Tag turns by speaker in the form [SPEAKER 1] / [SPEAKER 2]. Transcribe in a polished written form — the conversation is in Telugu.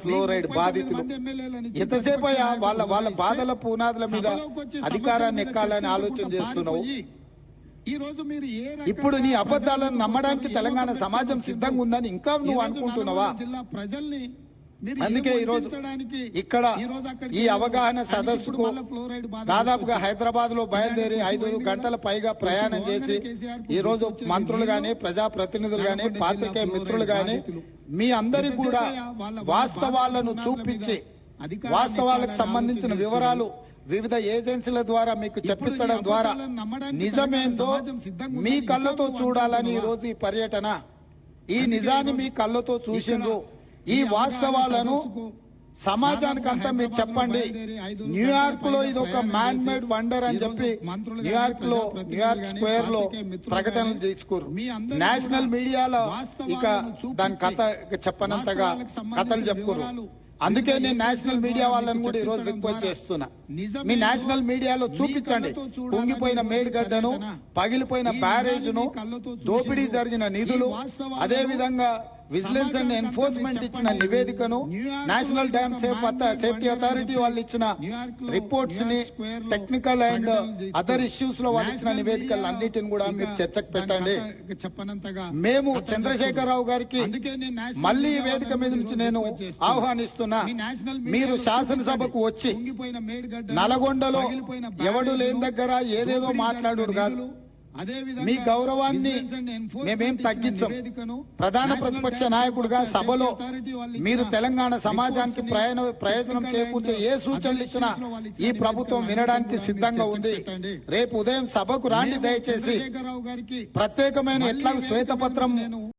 [SPEAKER 1] ఫ్లోరైడ్ బాధితులు ఎంతసేపు వాళ్ళ బాధల పునాదుల మీద అధికారాన్ని ఎక్కాలని ఆలోచన చేస్తున్నావు. ఇప్పుడు నీ అబద్ధాలను నమ్మడానికి తెలంగాణ సమాజం సిద్ధంగా ఉందని ఇంకా నువ్వు అనుకుంటున్నావా? అందుకే ఈరోజు ఇక్కడ ఈ అవగాహన సదస్సుకు దాదాపుగా హైదరాబాద్ లో బయలుదేరి 5 గంటల పైగా ప్రయాణం చేసి ఈ రోజు మంత్రులు గాని, ప్రజాప్రతినిధులు గాని, పాత్రికేయ మిత్రులు గాని మీ అందరికీ కూడా వాస్తవాలను చూపించి వాస్తవాలకు సంబంధించిన వివరాలు వివిధ ఏజెన్సీల ద్వారా మీకు చెప్పించడం ద్వారా నిజమేందో మీ కళ్ళతో చూడాలని ఈ రోజు ఈ పర్యటన. ఈ నిజాన్ని మీ కళ్ళతో చూసిండ్రు. ఈ వాస్తవాలను సమాజానికంతా మీరు చెప్పండి. న్యూయార్క్ లో ఇది ఒక మ్యాన్ మేడ్ వండర్ అని చెప్పి న్యూయార్క్ స్క్వేర్ లో ప్రకటనలు తీసుకోరు. నేషనల్ మీడియాలో ఇక దాని కథ చెప్పనంతగా కథలు చెప్పుకోరు. అందుకే నేను నేషనల్ మీడియా వాళ్ళని కూడా ఈ రోజు రిక్వెస్ట్ చేస్తున్నా, మీ నేషనల్ మీడియాలో చూపించండి కుంగిపోయిన మేడిగడ్డను, పగిలిపోయిన బ్యారేజ్ ను, దోపిడీ జరిగిన నిధులు, అదే విధంగా విజిలెన్స్ అండ్ ఎన్ఫోర్స్మెంట్ ఇచ్చిన నివేదికను, నేషనల్ డ్యామ్ సేఫ్టీ అథారిటీ వాళ్ళు ఇచ్చిన రిపోర్ట్స్ ని, టెక్నికల్ అండ్ అదర్ ఇష్యూస్ లో వాళ్ళు ఇచ్చిన నివేదికలు అన్నిటిని కూడా మీరు చర్చకు పెట్టండి. మేము చంద్రశేఖరరావు గారికి మళ్లీ ఈ వేదిక మీద నుంచి నేను ఆహ్వానిస్తున్నా, మీరు శాసనసభకు వచ్చి నల్గొండలో ఎవడు లేని దగ్గర ఏదేదో మాట్లాడు కాదు. మీ గౌరవాన్ని మేమేం తగ్గించం. ప్రధాన ప్రతిపక్ష నాయకుడిగా సభలో మీరు తెలంగాణ సమాజానికి ప్రయోజనం చేకూర్చే ఏ సూచనలు ఇచ్చినా ఈ ప్రభుత్వం వినడానికి సిద్ధంగా ఉంది. రేపు ఉదయం సభకు రాండి. దయచేసి ప్రత్యేకమైన ఎట్లా శ్వేతపత్రం